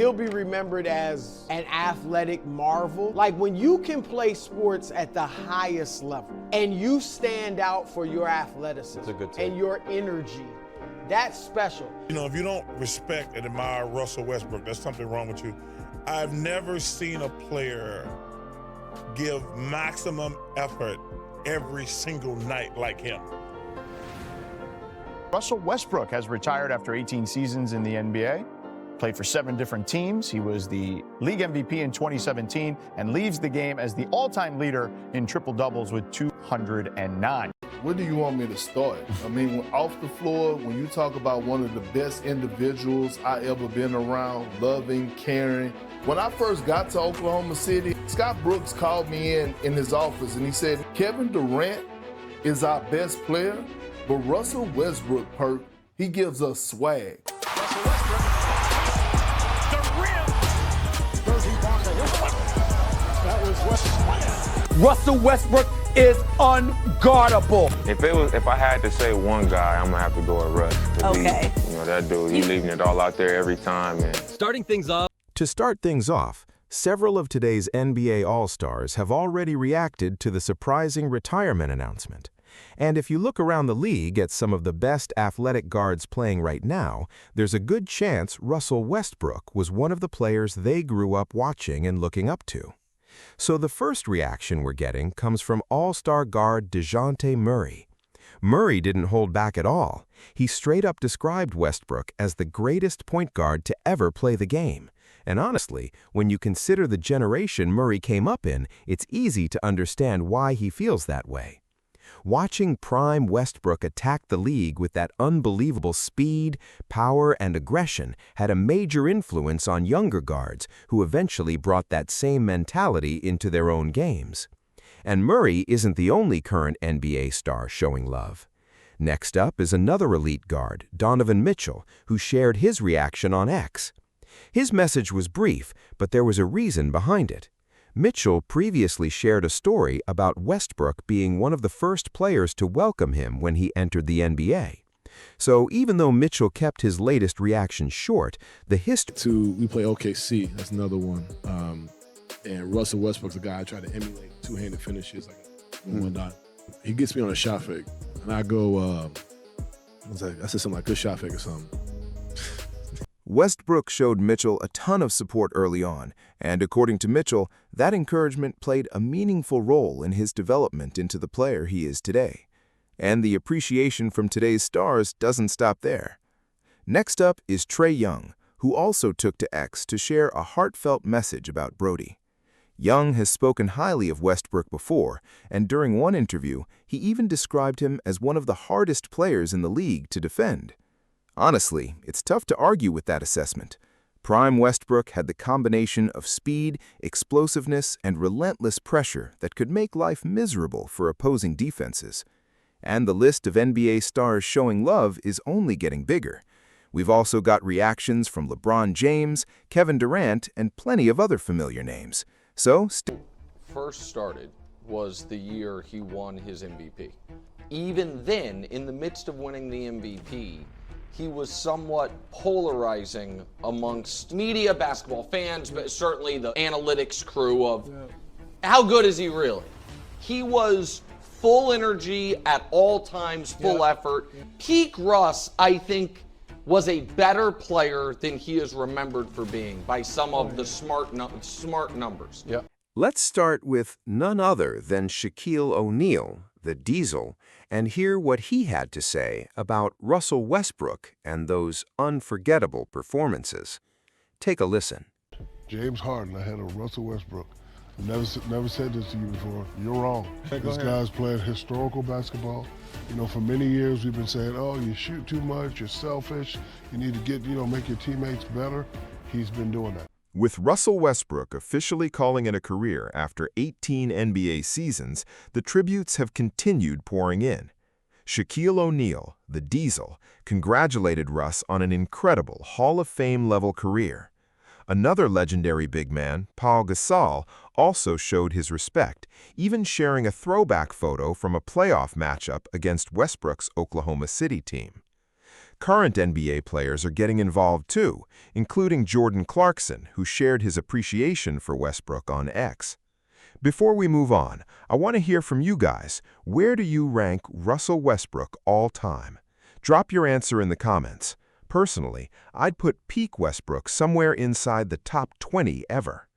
He'll be remembered as an athletic marvel. Like when you can play sports at the highest level and you stand out for your athleticism and your energy, that's special. You know, if you don't respect and admire Russell Westbrook, there's something wrong with you. I've never seen a player give maximum effort every single night like him. Russell Westbrook has retired after 18 seasons in the NBA, played for 7 different teams. He was the league MVP in 2017 and leaves the game as the all-time leader in triple-doubles with 209. Where do you want me to start? I mean, off the floor, when you talk about one of the best individuals I ever been around, loving, caring. When I first got to Oklahoma City, Scott Brooks called me in his office and he said, Kevin Durant is our best player, but Russell Westbrook, Perk, he gives us swag. Russell Westbrook, the rim. That was Westbrook. Russell Westbrook is unguardable. If I had to say one guy, I'm gonna have to go with Russ. Okay. You know, that dude, he's leaving it all out there every time, man. Starting things off. To start things off, several of today's NBA All-Stars have already reacted to the surprising retirement announcement. And if you look around the league at some of the best athletic guards playing right now, there's a good chance Russell Westbrook was one of the players they grew up watching and looking up to. So the first reaction we're getting comes from All-Star guard DeJounte Murray. Murray didn't hold back at all. He straight up described Westbrook as the greatest point guard to ever play the game. And honestly, when you consider the generation Murray came up in, it's easy to understand why he feels that way. Watching prime Westbrook attack the league with that unbelievable speed, power, and aggression had a major influence on younger guards who eventually brought that same mentality into their own games. And Murray isn't the only current NBA star showing love. Next up is another elite guard, Donovan Mitchell, who shared his reaction on X. His message was brief, but there was a reason behind it. Mitchell previously shared a story about Westbrook being one of the first players to welcome him when he entered the NBA. So even though Mitchell kept his latest reaction short, the history... We play OKC, that's another one. And Russell Westbrook's a guy I try to emulate, two-handed finishes and whatnot. He gets me on a shot fake, and I go, I said something like, good shot fake or something. Westbrook showed Mitchell a ton of support early on, and according to Mitchell, that encouragement played a meaningful role in his development into the player he is today. And the appreciation from today's stars doesn't stop there. Next up is Trae Young, who also took to X to share a heartfelt message about Brody. Young has spoken highly of Westbrook before, and during one interview, he even described him as one of the hardest players in the league to defend. Honestly, it's tough to argue with that assessment. Prime Westbrook had the combination of speed, explosiveness, and relentless pressure that could make life miserable for opposing defenses. And the list of NBA stars showing love is only getting bigger. We've also got reactions from LeBron James, Kevin Durant, and plenty of other familiar names. So, first started was the year he won his MVP. Even then, in the midst of winning the MVP, he was somewhat polarizing amongst media, basketball fans, but certainly the analytics crew of how good is he really? He was full energy at all times, full effort. Peak Russ, I think, was a better player than he is remembered for being by some of the smart numbers. Let's start with none other than Shaquille O'Neal, the Diesel, and hear what he had to say about Russell Westbrook and those unforgettable performances. Take a listen. James Harden ahead of Russell Westbrook. I've never said this to you before. You're wrong. This guy's played historical basketball. You know, for many years we've been saying, oh, you shoot too much, you're selfish, you need to get, make your teammates better. He's been doing that. With Russell Westbrook officially calling it a career after 18 NBA seasons, the tributes have continued pouring in. Shaquille O'Neal, the Diesel, congratulated Russ on an incredible Hall of Fame-level career. Another legendary big man, Paul Gasol, also showed his respect, even sharing a throwback photo from a playoff matchup against Westbrook's Oklahoma City team. Current NBA players are getting involved too, including Jordan Clarkson, who shared his appreciation for Westbrook on X. Before we move on, I want to hear from you guys. Where do you rank Russell Westbrook all time? Drop your answer in the comments. Personally, I'd put peak Westbrook somewhere inside the top 20 ever.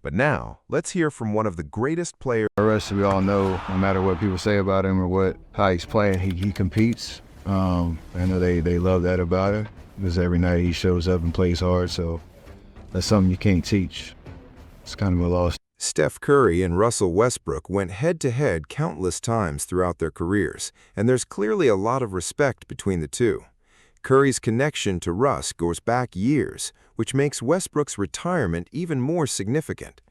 But now, let's hear from one of the greatest players. Russ, we all know, no matter what people say about him or how he's playing, he competes. I know they love that about him because every night he shows up and plays hard, so that's something you can't teach. It's kind of a loss. Steph Curry and Russell Westbrook went head-to-head countless times throughout their careers, and there's clearly a lot of respect between the two. Curry's connection to Russ goes back years, which makes Westbrook's retirement even more significant.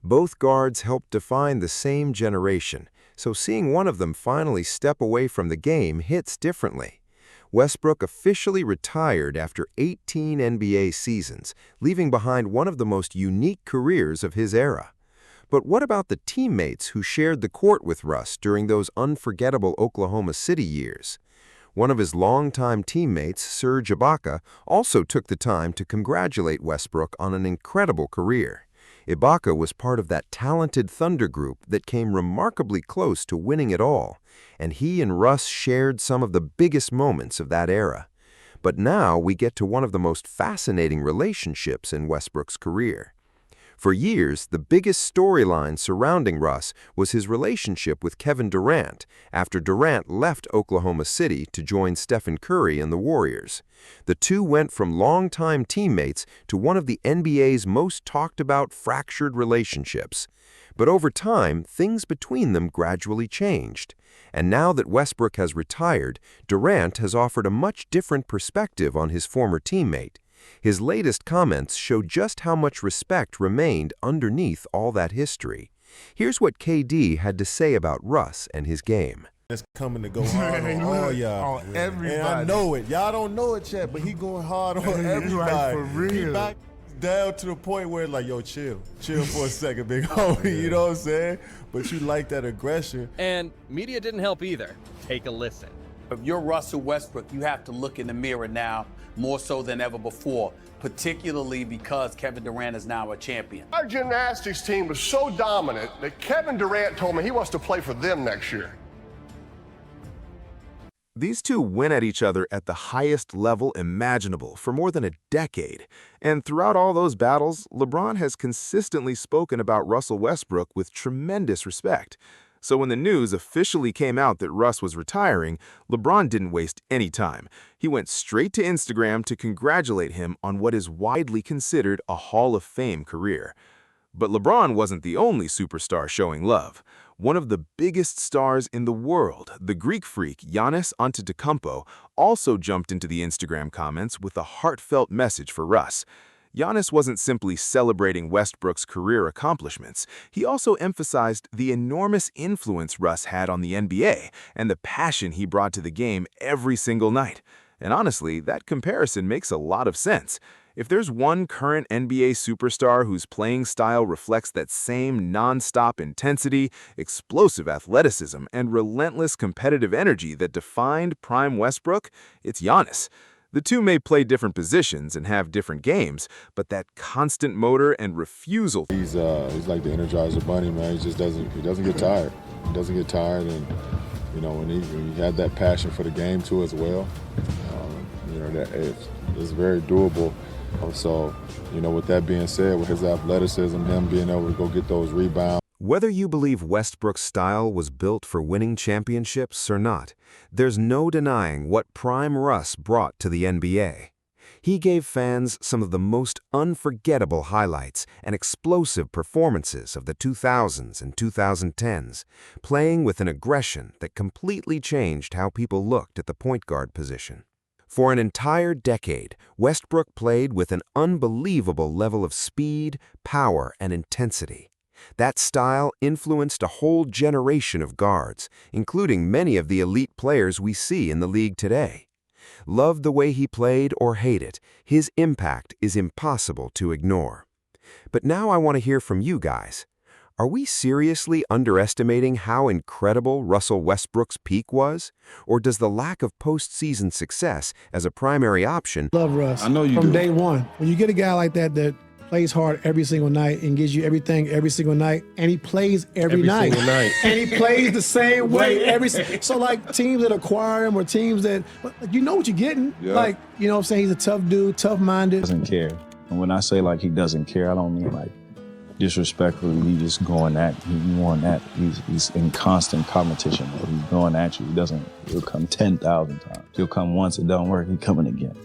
Both guards helped define the same generation, so seeing one of them finally step away from the game hits differently. Westbrook officially retired after 18 NBA seasons, leaving behind one of the most unique careers of his era. But what about the teammates who shared the court with Russ during those unforgettable Oklahoma City years? One of his longtime teammates, Serge Ibaka, also took the time to congratulate Westbrook on an incredible career. Ibaka was part of that talented Thunder group that came remarkably close to winning it all, and he and Russ shared some of the biggest moments of that era. But now we get to one of the most fascinating relationships in Westbrook's career. For years, the biggest storyline surrounding Russ was his relationship with Kevin Durant after Durant left Oklahoma City to join Stephen Curry and the Warriors. The two went from longtime teammates to one of the NBA's most talked-about fractured relationships. But over time, things between them gradually changed. And now that Westbrook has retired, Durant has offered a much different perspective on his former teammate. His latest comments show just how much respect remained underneath all that history. Here's what KD had to say about Russ and his game. It's coming to go hard on all y'all. On everybody. And I know it. Y'all don't know it yet, but he going hard on everybody. Like, for real. He back down to the point where like, yo, chill for a second, big homie. You know what I'm saying? But you like that aggression. And media didn't help either. Take a listen. If you're Russell Westbrook, you have to look in the mirror now more so than ever before, particularly because Kevin Durant is now a champion. Our gymnastics team was so dominant that Kevin Durant told me he wants to play for them next year. These two went at each other at the highest level imaginable for more than a decade. And throughout all those battles, LeBron has consistently spoken about Russell Westbrook with tremendous respect. So when the news officially came out that Russ was retiring, LeBron didn't waste any time. He went straight to Instagram to congratulate him on what is widely considered a Hall of Fame career. But LeBron wasn't the only superstar showing love. One of the biggest stars in the world, the Greek freak Giannis Antetokounmpo, also jumped into the Instagram comments with a heartfelt message for Russ. Giannis wasn't simply celebrating Westbrook's career accomplishments. He also emphasized the enormous influence Russ had on the NBA and the passion he brought to the game every single night. And honestly, that comparison makes a lot of sense. If there's one current NBA superstar whose playing style reflects that same non-stop intensity, explosive athleticism, and relentless competitive energy that defined prime Westbrook, it's Giannis. The two may play different positions and have different games, but that constant motor and refusal. He's like the Energizer Bunny, man. He doesn't get tired. He doesn't get tired, and you know when he had that passion for the game too as well. You know that it's very doable. So, you know, with that being said, with his athleticism, him being able to go get those rebounds. Whether you believe Westbrook's style was built for winning championships or not, there's no denying what prime Russ brought to the NBA. He gave fans some of the most unforgettable highlights and explosive performances of the 2000s and 2010s, playing with an aggression that completely changed how people looked at the point guard position. For an entire decade, Westbrook played with an unbelievable level of speed, power, and intensity. That style influenced a whole generation of guards, including many of the elite players we see in the league today. Love the way he played or hate it, his impact is impossible to ignore. But now I want to hear from you guys. Are we seriously underestimating how incredible Russell Westbrook's peak was? Or does the lack of postseason success as a primary option... Love Russ. I know you from do. day one. When you get a guy like that plays hard every single night and gives you everything every single night, and he plays every night. Single night. And he plays the same way so like teams that acquire him or teams that, you know what you're getting. Yeah. Like, you know what I'm saying? He's a tough dude, tough-minded. Doesn't care. And when I say like he doesn't care, I don't mean like disrespectfully. He just going at, he's in constant competition. He's going at you. He'll come 10,000 times. He'll come once, it don't work, he's coming again.